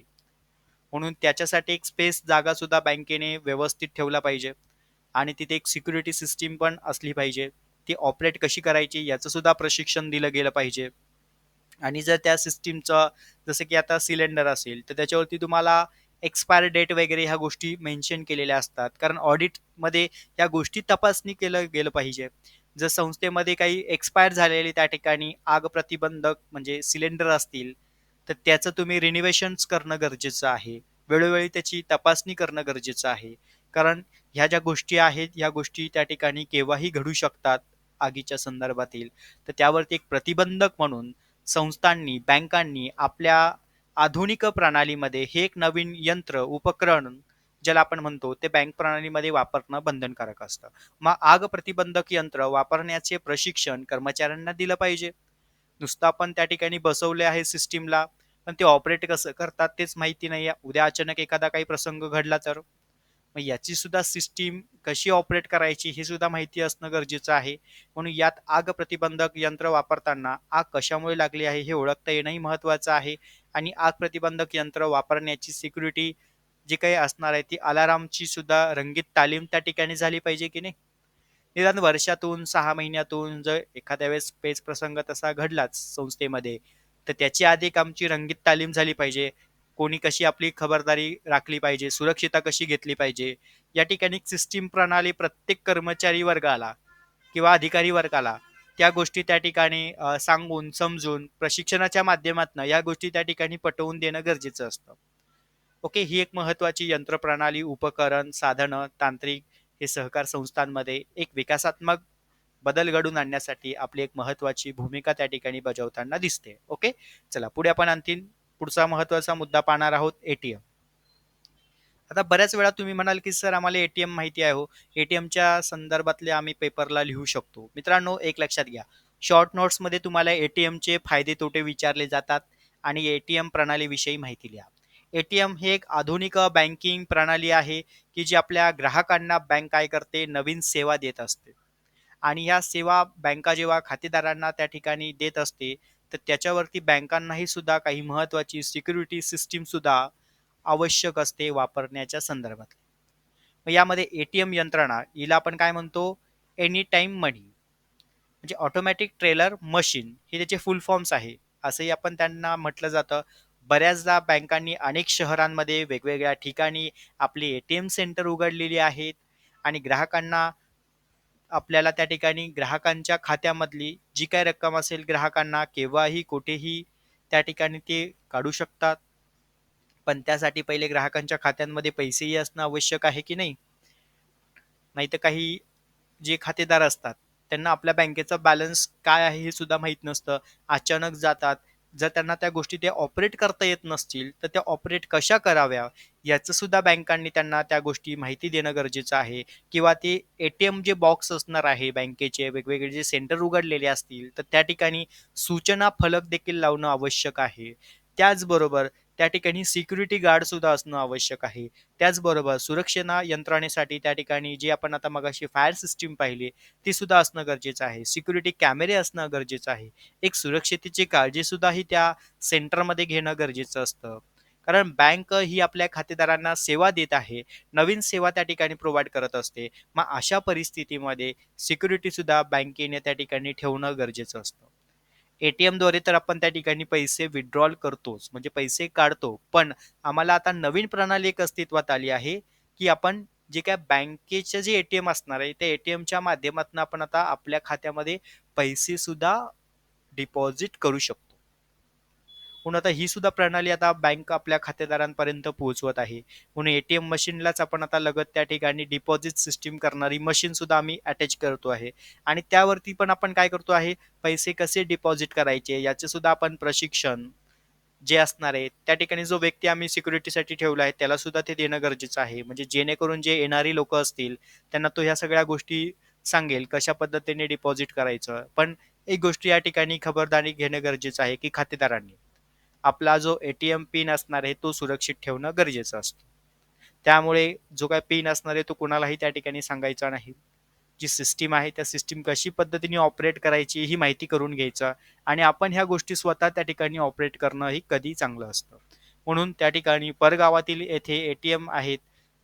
म्हणून त्याच्यासाठी एक स्पेस जागा सुद्धा बँकेने व्यवस्थित ठेवला पाहिजे आणि तिथे एक सिक्युरिटी सिस्टम पण असली पाहिजे. ती ऑपरेट कशी करायची याचं सुद्धा प्रशिक्षण दिलं गेलं पाहिजे. आणि जर त्या सिस्टमचं जसं की आता सिलेंडर असेल, तर त्याच्यावरती तुम्हाला एक्सपायर डेट वगैरे ह्या गोष्टी मेन्शन केलेल्या असतात. कारण ऑडिटमध्ये या गोष्टी तपासणी केलं गेलं पाहिजे. जर संस्थेमध्ये काही एक्सपायर झालेले त्या ठिकाणी आग प्रतिबंधक म्हणजे सिलेंडर असतील, तर त्याचं तुम्ही रिनोव्हेशन्स करणं गरजेचं आहे. वेळोवेळी त्याची तपासणी करणं गरजेचं आहे. कारण ह्या ज्या गोष्टी आहेत, ह्या गोष्टी त्या ठिकाणी केव्हाही घडू शकतात आगीच्या संदर्भातील. तर त्यावरती एक प्रतिबंधक म्हणून संस्थांनी, बँकांनी आपल्या आधुनिक प्रणालीमध्ये हे एक नवीन यंत्र, उपकरण ज्याला आपण म्हणतो, ते बँक प्रणालीमध्ये वापरणं बंधनकारक असतं. मग आग प्रतिबंधक यंत्र वापरण्याचे प्रशिक्षण कर्मचाऱ्यांना दिलं पाहिजे. नुसतं आपण त्या ठिकाणी बसवले आहे सिस्टमला, पण ते ऑपरेट कसं करतात तेच माहिती नाहीये. उद्या अचानक एखादा काही प्रसंग घडला तर? मग याची सुद्धा सिस्टीम कशी ऑपरेट करायची हे सुद्धा माहिती असणं गरजेचं आहे. म्हणून यात आग प्रतिबंधक यंत्र वापरताना आग कशामुळे लागली आहे हे ओळखता येणंही महत्त्वाचं आहे. आणि आग प्रतिबंधक यंत्र वापरण्याची सिक्युरिटी जी काही असणार आहे ती अलारामची सुद्धा रंगीत तालीम त्या ठिकाणी झाली पाहिजे की नाही. निदान वर्षातून 6 महिन्यातून जर एखाद्या वेळेस पेच प्रसंग तसा घडलाच संस्थेमध्ये, तर त्याची आधी एक आमची रंगीत तालीम झाली पाहिजे. कोणी कशी आपली खबरदारी राखली पाहिजे, सुरक्षितता कशी घेतली पाहिजे. या ठिकाणी सिस्टीम प्रणाली प्रत्येक कर्मचारी वर्गाला किंवा अधिकारी वर्गाला त्या गोष्टी त्या ठिकाणी सांगून, समजून, प्रशिक्षणाच्या माध्यमातून या गोष्टी त्या ठिकाणी पटवून देणं गरजेचं असतं. ओके, ही एक महत्त्वाची यंत्रप्रणाली, उपकरण, साधनं, तांत्रिक हे सहकार संस्थांमध्ये एक विकासात्मक बदल घडवून आणण्यासाठी आपली एक महत्त्वाची भूमिका त्या ठिकाणी बजावताना दिसते. ओके, चला पुढे आपण आणखीन पुढचा महत्त्वाचा मुद्दा पाहणार आहोत, एटीएम. आता बऱ्याच वेळा तुम्ही म्हणाल, की "सर आम्हाला एटीएम माहिती आहे हो. एटीएमच्या संदर्भातले आम्ही पेपरला लिहू शकतो." मित्रांनो, एक लक्षात घ्या. शॉर्ट नोट्समध्ये तुम्हाला एटीएमचे फायदे-तोटे विचारले जातात आणि एटीएम प्रणालीविषयी माहिती लिहा. एटीएम हे एक आधुनिक बँकिंग प्रणाली आहे, की जी आपल्या ग्राहकांना बँक काय करते, नवीन सेवा देत असते. आणि ह्या सेवा बँका जेव्हा खातेदारांना त्या ठिकाणी देत असते, तर त्याच्यावरती बँकांनाही सुद्धा काही महत्त्वाची सिक्युरिटी सिस्टम सुद्धा आवश्यक असते वापरण्याच्या संदर्भात. मग यामध्ये एटीएम यंत्रणा हिला आपण काय म्हणतो, एनी टाइम मनी म्हणजे ऑटोमॅटिक ट्रेलर मशीन हे त्याचे फुल फॉर्म्स आहे. असंही आपण त्यांना म्हटलं जातं. बऱ्याचदा बँकांनी अनेक शहरांमध्ये वेगवेगळ्या ठिकाणी आपली एटीएम सेंटर उघडलेली आहेत आणि ग्राहकांना आपल्याला त्या ठिकाणी ग्राहकांच्या खात्यामधली जी काही रक्कम असेल ग्राहकांना केव्हाही कुठेही त्या ठिकाणी ते काढू शकतात. पण त्यासाठी पहिले ग्राहकांच्या खात्यांमध्ये पैसेही असणं आवश्यक आहे की नाही? नाहीतर काही जे खातेदार असतात, त्यांना आपल्या बँकेचा बॅलन्स काय आहे हे सुद्धा माहीत नसतं. अचानक जातात. जर त्यांना त्या गोष्टी ते ऑपरेट करता येत नसतील, तर त्या ऑपरेट कशा कराव्या याचं सुद्धा बँकांनी त्यांना त्या गोष्टी माहिती देणं गरजेचं आहे. किंवा ते एटीएम जे बॉक्स असणार आहे बँकेचे वेगवेगळे जे सेंटर उघडलेले असतील, तर त्या ठिकाणी सूचना फलक देखील लावणं आवश्यक आहे. त्याचबरोबर त्या ठिकाणी सिक्युरिटी गार्ड सुद्धा असणं आवश्यक आहे. त्याचबरोबर सुरक्षेना यंत्रणेसाठी त्या ठिकाणी जी आपण आता मगाशी फायर सिस्टीम पाहिली, ती सुद्धा असणं गरजेचं आहे. सिक्युरिटी कॅमेरे असणं गरजेचं आहे. एक सुरक्षिततेची काळजी सुद्धा ही त्या सेंटरमध्ये घेणं गरजेचं असतं. कारण बँक ही आपल्या खातेदारांना सेवा देत आहे. नवीन सेवा त्या ठिकाणी प्रोव्हाईड करत असते. मग अशा परिस्थितीमध्ये सिक्युरिटी सुद्धा बँकेने त्या ठिकाणी ठेवणं गरजेचं असतं. एटीएमद्वारे तर आपण त्या ठिकाणी पैसे विथड्रॉल करतोच, म्हणजे पैसे काढतो. पण आम्हाला आता नवीन प्रणाली एक अस्तित्वात आली आहे, की आपण जे काही बँकेचे जे एटीएम असणार आहे, त्या एटीएमच्या माध्यमातून आपण आता आपल्या खात्यामध्ये पैसे सुद्धा डिपॉझिट करू शकतो. म्हणून आता ही सुद्धा प्रणाली आता बँक आपल्या खातेदारांपर्यंत पोहोचवत आहे. म्हणून एटीएम मशीनलाच आपण आता लगत त्या ठिकाणी डिपॉझिट सिस्टम करणारी मशीन सुद्धा आम्ही अटॅच करतो आहे. आणि त्यावरती पण आपण काय करतो आहे, पैसे कसे डिपॉझिट करायचे याचे सुद्धा आपण प्रशिक्षण जे असणार आहे, त्या ठिकाणी जो व्यक्ती आम्ही सिक्युरिटीसाठी ठेवला आहे, त्याला सुद्धा ते देणं गरजेचं आहे. म्हणजे जेणेकरून जे येणारी लोकं असतील, त्यांना तो ह्या सगळ्या गोष्टी सांगेल, कशा पद्धतीने डिपॉझिट करायचं. पण एक गोष्ट या ठिकाणी खबरदारी घेणं गरजेचं आहे, की खातेदारांनी आपला जो एटीएम पिन असणार आहे, तो सुरक्षित ठेवणं गरजेचं असतं. त्यामुळे जो काही पिन असणार आहे, तो कुणालाही त्या ठिकाणी सांगायचा नाही. जी सिस्टम आहे, त्या सिस्टम कशी पद्धतीने ऑपरेट करायची ही माहिती करून घ्यायचं आणि आपण ह्या गोष्टी स्वतः त्या ठिकाणी ऑपरेट करणं ही कधी चांगलं असतं. म्हणून त्या ठिकाणी परगावातील येथे एटीएम आहेत,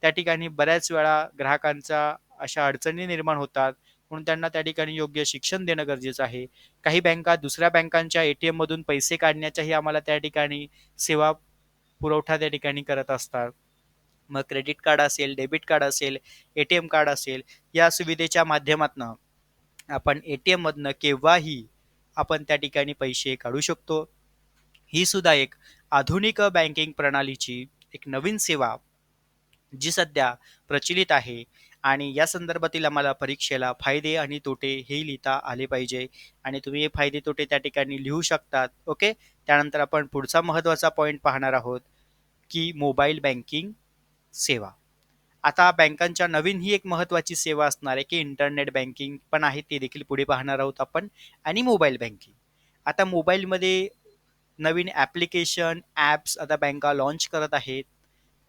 त्या ठिकाणी बऱ्याच वेळा ग्राहकांच्या अशा अडचणी निर्माण होतात. म्हणून त्यांना त्या ठिकाणी योग्य शिक्षण देणं गरजेचं आहे. काही बँका दुसऱ्या बँकांच्या एटीएममधून पैसे काढण्याच्याही आम्हाला त्या ठिकाणी सेवा पुरवठा त्या ठिकाणी करत असतात. मग क्रेडिट कार्ड असेल, डेबिट कार्ड असेल, एटीएम कार्ड असेल, या सुविधेच्या माध्यमातनं आपण एटीएममधनं केव्हाही आपण त्या ठिकाणी पैसे काढू शकतो. ही सुद्धा एक आधुनिक बँकिंग प्रणालीची एक नवीन सेवा जी सध्या प्रचलित आहे आणि या संदर्भातील आम्हाला परीक्षेला फायदे आणि तोटे हे लिहिता आले पाहिजे आणि तुम्ही हे फायदे तोटे त्या ठिकाणी लिहू शकतात. ओके. त्यानंतर आपण पुढचा महत्त्वाचा पॉइंट पाहणार आहोत, की मोबाईल बँकिंग सेवा. आता बँकांच्या नवीन ही एक महत्त्वाची सेवा असणार आहे, की इंटरनेट बँकिंग पण आहे, ते देखील पुढे पाहणार आहोत आपण आणि मोबाईल बँकिंग. आता मोबाईलमध्ये नवीन ॲप्लिकेशन, ॲप्स आता बँका लाँच करत आहेत.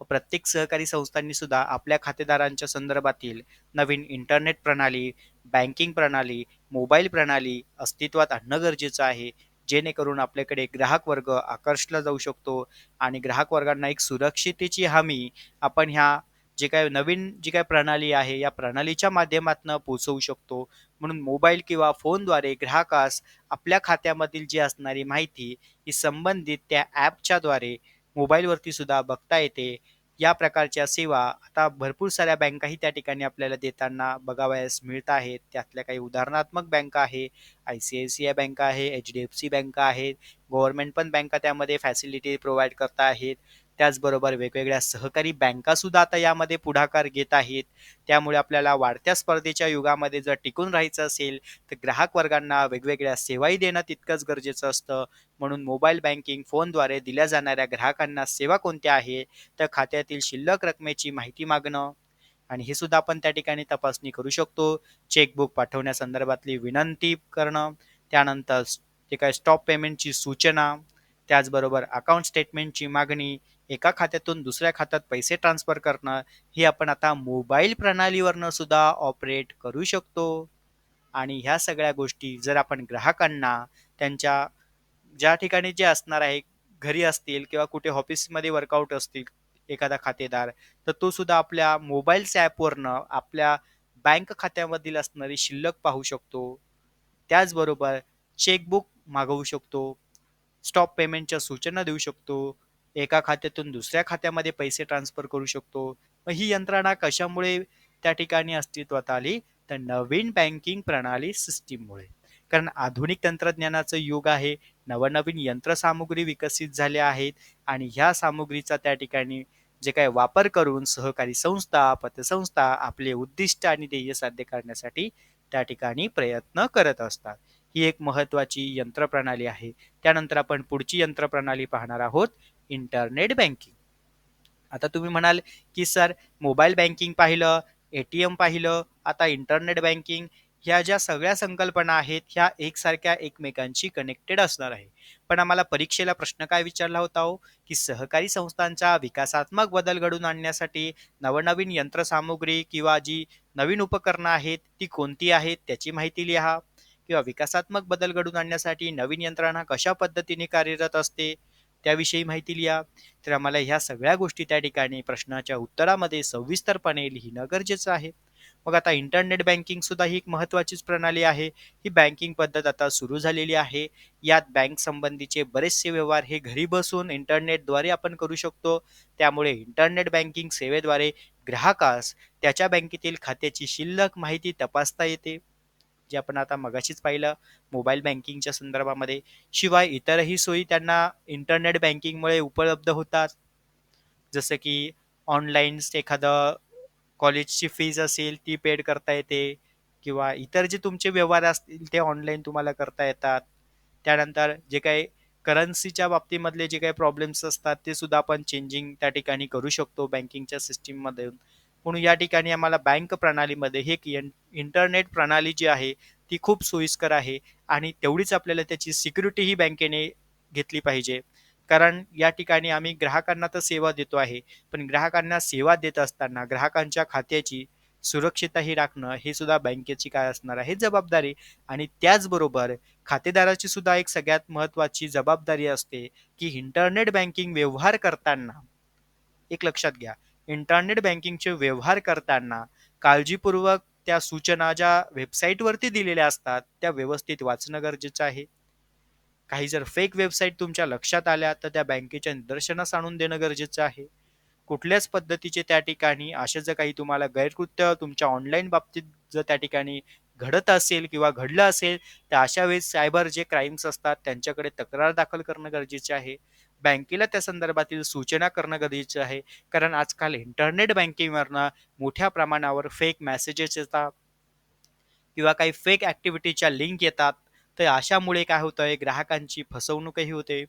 प्रत्येक सहकारी संस्थांनी सुद्धा आपल्या खातेदारांच्या संदर्भातील नवीन इंटरनेट प्रणाली, बँकिंग प्रणाली, मोबाईल प्रणाली अस्तित्वात आणणं गरजेचं आहे. जेणेकरून आपल्याकडे ग्राहक वर्ग आकर्षला जाऊ शकतो आणि ग्राहक वर्गांना एक सुरक्षिततेची हमी आपण ह्या जे काही नवीन जी काही प्रणाली आहे, या प्रणालीच्या माध्यमातून पोहोचवू शकतो. म्हणून मोबाईल किंवा फोनद्वारे ग्राहकास आपल्या खात्यामधील जी असणारी माहिती ही संबंधित त्या ॲपच्याद्वारे मोबाईलवरती सुद्धा बघता येते. या प्रकारच्या सेवा आता भरपूर साऱ्या बँकाही त्या ठिकाणी आपल्याला देताना बघावयास मिळत आहेत. त्यातल्या काही उदाहरणात्मक बँका आहे, आय-सी-आय-सी-आय बँक आहे, एच-डी-एफ-सी बँक आहेत. गव्हर्नमेंट पण बँका त्यामध्ये फॅसिलिटी प्रोव्हाईड करत आहेत. त्याचबरोबर वेगवेगळ्या सहकारी बँकासुद्धा आता यामध्ये पुढाकार घेत आहेत. त्यामुळे आपल्याला वाढत्या स्पर्धेच्या युगामध्ये जर टिकून राहायचं असेल, तर ग्राहक वर्गांना वेगवेगळ्या सेवाही देणं तितकंच गरजेचं असतं. म्हणून मोबाईल बँकिंग फोनद्वारे दिल्या जाणाऱ्या ग्राहकांना सेवा कोणत्या आहेत, तर खात्यातील शिल्लक रकमेची माहिती मागणं आणि हे सुद्धा आपण त्या ठिकाणी तपासणी करू शकतो. चेकबुक पाठवण्यासंदर्भातली विनंती करणं, त्यानंतर जे काही स्टॉप पेमेंटची सूचना, त्याचबरोबर अकाउंट स्टेटमेंटची मागणी, एका खात्यातून दुसऱ्या खात्यात पैसे ट्रान्सफर करणं, हे आपण आता मोबाईल प्रणालीवरनं सुद्धा ऑपरेट करू शकतो. आणि ह्या सगळ्या गोष्टी जर आपण ग्राहकांना त्यांच्या ज्या ठिकाणी जे असणार आहे, घरी असतील किंवा कुठे ऑफिसमध्ये वर्कआउट असतील एखादा खातेदार, तर तो सुद्धा आपल्या मोबाईलच्या ॲपवरनं आपल्या बँक खात्यामधील असणारी शिल्लक पाहू शकतो. त्याचबरोबर चेकबुक मागवू शकतो. स्टॉप पेमेंटच्या सूचना देऊ शकतो. एका खात्यातून दुसऱ्या खात्यामध्ये पैसे ट्रान्सफर करू शकतो. मग ही यंत्रणा कशामुळे त्या ठिकाणी अस्तित्वात आली? तर नवीन बँकिंग प्रणाली सिस्टीममुळे. कारण आधुनिक तंत्रज्ञानाचं युग आहे. नवनवीन यंत्रसामुग्री विकसित झाल्या आहेत आणि ह्या सामुग्रीचा त्या ठिकाणी जे काही वापर करून सहकारी संस्था, पतसंस्था आपले उद्दिष्ट आणि ध्येय साध्य करण्यासाठी त्या ठिकाणी प्रयत्न करत असतात. ही एक महत्त्वाची यंत्रप्रणाली आहे. त्यानंतर आपण पुढची यंत्रप्रणाली पाहणार आहोत, इंटरनेट बँकिंग. आता तुम्ही म्हणाल, की सर मोबाईल बँकिंग पाहिलं, एटीएम पाहिलं, आता इंटरनेट बँकिंग ह्या ज्या सगळ्या संकल्पना आहेत, ह्या एकसारख्या एकमेकांशी कनेक्टेड असणार आहे. पण आम्हाला परीक्षेला प्रश्न काय विचारला होता हो, की सहकारी संस्थांचा विकासात्मक बदल घडवून आणण्यासाठी नवनवीन यंत्रसामुग्री किंवा जी नवीन उपकरणं आहेत, ती कोणती आहेत त्याची माहिती लिहा किंवा विकासात्मक बदल घडवून आणण्यासाठी नवीन यंत्रणा कशा पद्धतीने कार्यरत असते, त्याविषयी माहिती लिहा. तर आम्हाला ह्या सगळ्या गोष्टी त्या ठिकाणी प्रश्नाच्या उत्तरामध्ये सविस्तरपणे लिहिणं गरजेचं आहे. मग आता इंटरनेट बँकिंग सुद्धा ही एक महत्त्वाचीच प्रणाली आहे. ही बँकिंग पद्धत आता सुरू झालेली आहे. यात बँक संबंधीचे बरेचसे व्यवहार हे घरी बसून इंटरनेटद्वारे आपण करू शकतो. त्यामुळे इंटरनेट बँकिंग सेवेद्वारे ग्राहकास त्याच्या बँकेतील खात्याची शिल्लक माहिती तपासता येते. जे आपण आता मगाशीच पाहिलं मोबाईल बँकिंगच्या संदर्भामध्ये. शिवाय इतरही सोयी त्यांना इंटरनेट बँकिंगमुळे उपलब्ध होतात. जसं की ऑनलाईन एखादं कॉलेजची फीज असेल ती पेड करता येते किंवा इतर जे तुमचे व्यवहार असतील ते ऑनलाईन तुम्हाला करता येतात. त्यानंतर जे काही करन्सीच्या बाबतीमधले जे काही प्रॉब्लेम्स असतात ते सुद्धा आपण चेंजिंग त्या ठिकाणी करू शकतो बँकिंगच्या सिस्टीममध्ये. म्हणून या ठिकाणी आम्हाला बँक प्रणालीमध्ये हे एक इंटरनेट प्रणाली जी आहे ती खूप सोयीस्कर आहे आणि तेवढीच आपल्याला त्याची सिक्युरिटीही बँकेने घेतली पाहिजे. कारण या ठिकाणी आम्ही ग्राहकांना तर सेवा देतो आहे, पण ग्राहकांना सेवा देत असताना ग्राहकांच्या खात्याची सुरक्षितता ही राखणं हे सुद्धा बँकेची काय असणार आहे जबाबदारी. आणि त्याचबरोबर खातेदाराची सुद्धा एक सगळ्यात महत्त्वाची जबाबदारी असते, की इंटरनेट बँकिंग व्यवहार करताना एक लक्षात घ्या, इंटरनेट बँकिंगचे व्यवहार करताना काळजीपूर्वक त्या सूचना ज्या वेबसाईटवरती दिलेल्या असतात, त्या व्यवस्थित वाचणं गरजेचं आहे. काही जर फेक वेबसाईट तुमच्या लक्षात आल्या, तर त्या बँकेच्या निदर्शनास आणून देणं गरजेचं आहे. कुठल्याच पद्धतीचे त्या ठिकाणी असे जर काही तुम्हाला गैरकृत्य तुमच्या ऑनलाईन बाबतीत जर त्या ठिकाणी घडत असेल किंवा घडलं असेल, तर अशा वेळेस सायबर जे क्राईम्स असतात त्यांच्याकडे तक्रार दाखल करणं गरजेचे आहे. बँकेला त्या संदर्भातील सूचना करणं गरजेचं आहे. कारण आजकाल इंटरनेट बँकिंगवरनं मोठ्या प्रमाणावर फेक मेसेजेस येतात किंवा काही फेक ॲक्टिव्हिटीच्या लिंक येतात. तर अशामुळे काय होतंय, ग्राहकांची फसवणूकही होते.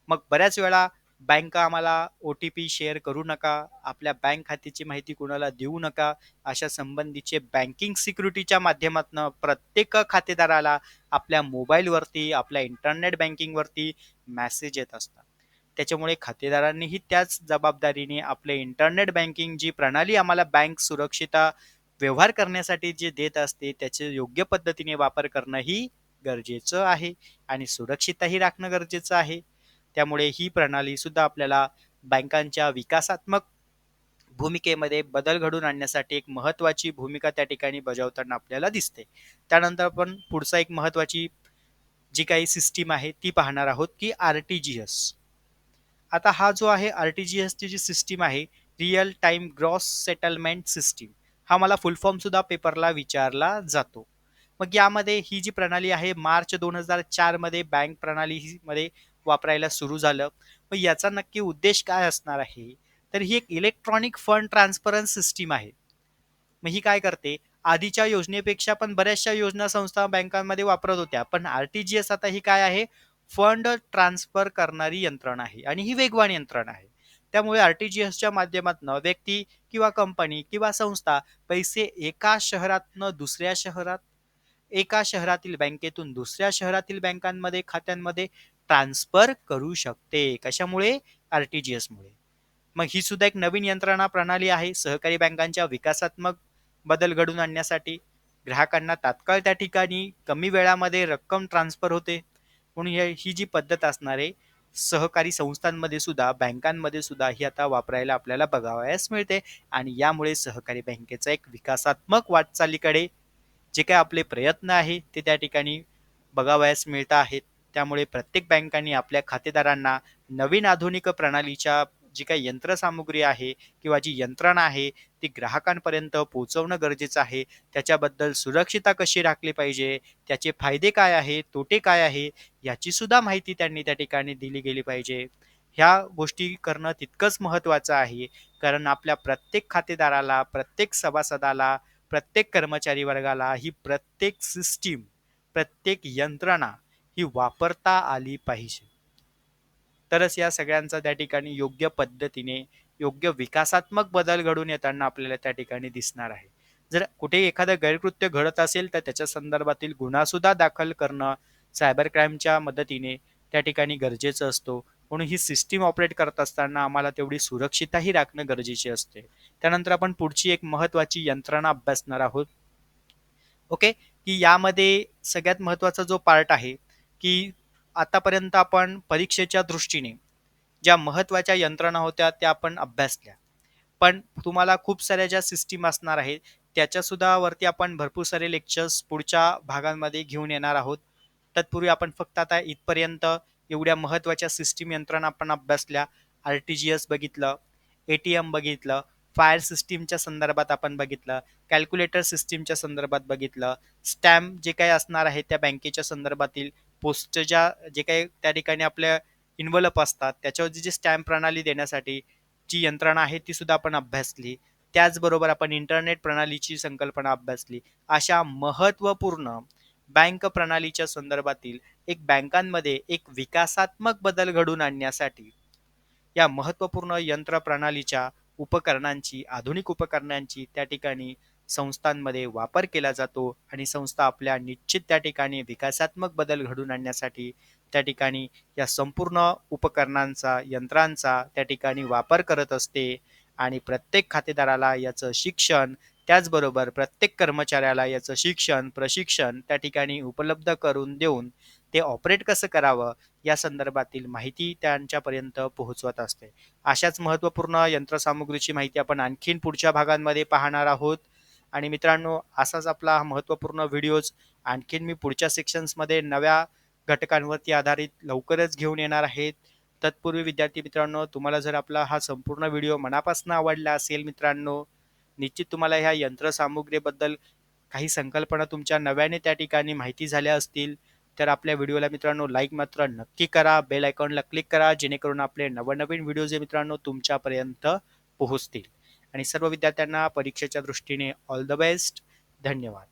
मग बऱ्याच वेळा बँका आम्हाला ओ-टी-पी शेअर करू नका, आपल्या बँक खात्याची माहिती कुणाला देऊ नका, अशा संबंधीचे बँकिंग सिक्युरिटीच्या माध्यमातून प्रत्येक खातेदाराला आपल्या मोबाईलवरती, आपल्या इंटरनेट बँकिंगवरती मेसेज येत असतात. त्याच्यामुळे खातेदारांनीही त्याच जबाबदारीने आपले इंटरनेट बँकिंग जी प्रणाली आम्हाला बँक सुरक्षितता व्यवहार करण्यासाठी जे देत असते, त्याचे योग्य पद्धतीने वापर करणंही गरजेचं आहे आणि सुरक्षितताही राखणं गरजेचं आहे. त्यामुळे ही प्रणाली सुद्धा आपल्याला बँकांच्या विकासात्मक भूमिकेमध्ये बदल घडवून आणण्यासाठी एक महत्त्वाची भूमिका त्या ठिकाणी बजावताना आपल्याला दिसते. त्यानंतर आपण पुढचा एक महत्त्वाची जी काही सिस्टीम आहे ती पाहणार आहोत, की आर-टी-जी-एस. आता हा जो आहे आर-टी-जी-एसची जी सिस्टीम आहे, real time gross settlement system, हा मला फुल फॉर्म सुद्धा पेपरला विचारला जातो. मग यामध्ये ही जी प्रणाली आहे मार्च 2004 मध्ये बँक प्रणाली मध्ये वापरायला सुरू झालं. मग याचा नक्की उद्देश काय असणार आहे? तर ही एक इलेक्ट्रॉनिक फंड ट्रान्सफरन्स सिस्टीम आहे. मग ही काय करते, आधीच्या योजनेपेक्षा पण बऱ्याचशा योजना संस्था बँकांमध्ये वापरत होत्या. पण आर-टी-जी-एस आता ही काय आहे? फंड ट्रान्सफर करणारी यंत्रणा आहे आणि ही वेगवान यंत्रणा आहे. त्यामुळे आर-टी-जी-एसच्या माध्यमातून व्यक्ती किंवा कंपनी किंवा संस्था पैसे एका शहरातनं दुसऱ्या शहरात, एका शहरातील बँकेतून दुसऱ्या शहरातील बँकांमध्ये खात्यांमध्ये ट्रान्सफर करू शकते. कशामुळे? आर-टी-जी-एसमुळे. मग ही सुद्धा एक नवीन यंत्रणा प्रणाली आहे. सहकारी बँकांच्या विकासात्मक बदल घडवून आणण्यासाठी ग्राहकांना तात्काळ त्या ठिकाणी कमी वेळामध्ये रक्कम ट्रान्सफर होते. म्हणून ही जी पद्धत असणार आहे, सहकारी संस्थांमध्ये सुद्धा, बँकांमध्ये सुद्धा ही आता वापरायला आपल्याला बघावयास मिळते आणि यामुळे सहकारी बँकेचा एक विकासात्मक वाटचालीकडे जे काही आपले प्रयत्न आहेत ते त्या ठिकाणी बघावयास मिळत आहेत. त्यामुळे प्रत्येक बँकांनी आपल्या खातेदारांना नवीन आधुनिक प्रणालीच्या जी काही यंत्रसामुग्री आहे किंवा जी यंत्रणा आहे ती ग्राहकांपर्यंत पोहोचवणं गरजेचं आहे. त्याच्याबद्दल सुरक्षितता कशी राखली पाहिजे, त्याचे फायदे काय आहे, तोटे काय आहे, याची सुद्धा माहिती त्यांनी त्या ठिकाणी दिली गेली पाहिजे. ह्या गोष्टी करणं तितकंच महत्त्वाचं आहे. कारण आपल्या प्रत्येक खातेदाराला, प्रत्येक सभासदाला, प्रत्येक कर्मचारी वर्गाला ही प्रत्येक सिस्टीम, प्रत्येक यंत्रणा ही वापरता आली पाहिजे. तरच या सगळ्यांचा त्या ठिकाणी योग्य पद्धतीने, योग्य विकासात्मक बदल घडून येताना आपल्याला त्या ठिकाणी दिसणार आहे. जर कुठे एखादं गैरकृत्य घडत असेल, तर त्याच्या संदर्भातील गुन्हासुद्धा दाखल करणं सायबर क्राईमच्या मदतीने त्या ठिकाणी गरजेचं असतो. म्हणून ही सिस्टीम ऑपरेट करत असताना आम्हाला तेवढी सुरक्षितताही राखणं गरजेचे असते. त्यानंतर आपण पुढची एक महत्त्वाची यंत्रणा अभ्यासणार आहोत. ओके, की यामध्ये सगळ्यात महत्त्वाचा जो पार्ट आहे, की आतापर्यंत आपण परीक्षेच्या दृष्टीने ज्या महत्त्वाच्या यंत्रणा होत्या त्या आपण अभ्यासल्या. पण तुम्हाला खूप साऱ्या ज्या सिस्टीम असणार आहेत, त्याच्यासुद्धा वरती आपण भरपूर सारे लेक्चर्स पुढच्या भागांमध्ये घेऊन येणार आहोत. तत्पूर्वी आपण फक्त आता इथपर्यंत एवढ्या महत्त्वाच्या सिस्टीम यंत्रणा आपण अभ्यासल्या. आर-टी-जी-एस बघितलं, ए-टी-एम बघितलं, फायर सिस्टीमच्या संदर्भात आपण बघितलं, कॅल्क्युलेटर सिस्टीमच्या संदर्भात बघितलं, स्टॅम्प जे काही असणार आहे त्या बँकेच्या संदर्भातील पोस्टच्या जे काही त्या ठिकाणी आपल्या इन्व्हलप असतात, त्याच्यावरती जी स्टॅम्प प्रणाली देण्यासाठी जी यंत्रणा आहे ती सुद्धा आपण अभ्यासली. त्याचबरोबर आपण इंटरनेट प्रणालीची संकल्पना अभ्यासली. अशा महत्त्वपूर्ण बँक प्रणालीच्या संदर्भातील बँकांमध्ये एक विकासात्मक बदल घडवून आणण्यासाठी या महत्त्वपूर्ण यंत्रप्रणालीच्या उपकरणांची, आधुनिक उपकरणांची त्या ठिकाणी संस्थांमध्ये वापर केला जातो आणि संस्था आपल्या निश्चित त्या ठिकाणी विकासात्मक बदल घडवून आणण्यासाठी त्या ठिकाणी या संपूर्ण उपकरणांचा, यंत्रांचा त्या ठिकाणी वापर करत असते आणि प्रत्येक खातेदाराला याचं शिक्षण, त्याचबरोबर प्रत्येक कर्मचाऱ्याला याचं शिक्षण, प्रशिक्षण त्या ठिकाणी उपलब्ध करून देऊन ते ऑपरेट कसं करावं या संदर्भातील माहिती त्यांच्यापर्यंत पोहोचवत असते. अशाच महत्त्वपूर्ण यंत्रसामुग्रीची माहिती आपण आणखीन पुढच्या भागांमध्ये पाहणार आहोत. आणि मित्रांनो, असाच आपला हा महत्त्वपूर्ण व्हिडिओज आणखीन मी पुढच्या सेक्शन्समध्ये नव्या घटकांवरती आधारित लवकरच घेऊन येणार आहेत. तत्पूर्वी विद्यार्थी मित्रांनो, तुम्हाला जर आपला हा संपूर्ण व्हिडिओ मनापासून आवडला असेल मित्रांनो, निश्चित तुम्हाला ह्या यंत्रसामुग्रीबद्दल काही संकल्पना तुमच्या नव्याने त्या ठिकाणी माहिती झाल्या असतील, तर आपल्या व्हिडिओला मित्रांनो लाईक मात्र नक्की करा. बेल आयकॉनला क्लिक करा, जेणेकरून आपले नवनवीन व्हिडिओज जे मित्रांनो तुमच्यापर्यंत पोहोचतील. आणि सर्व विद्यार्थ्यांना परीक्षेच्या दृष्टीने ऑल द बेस्ट. धन्यवाद.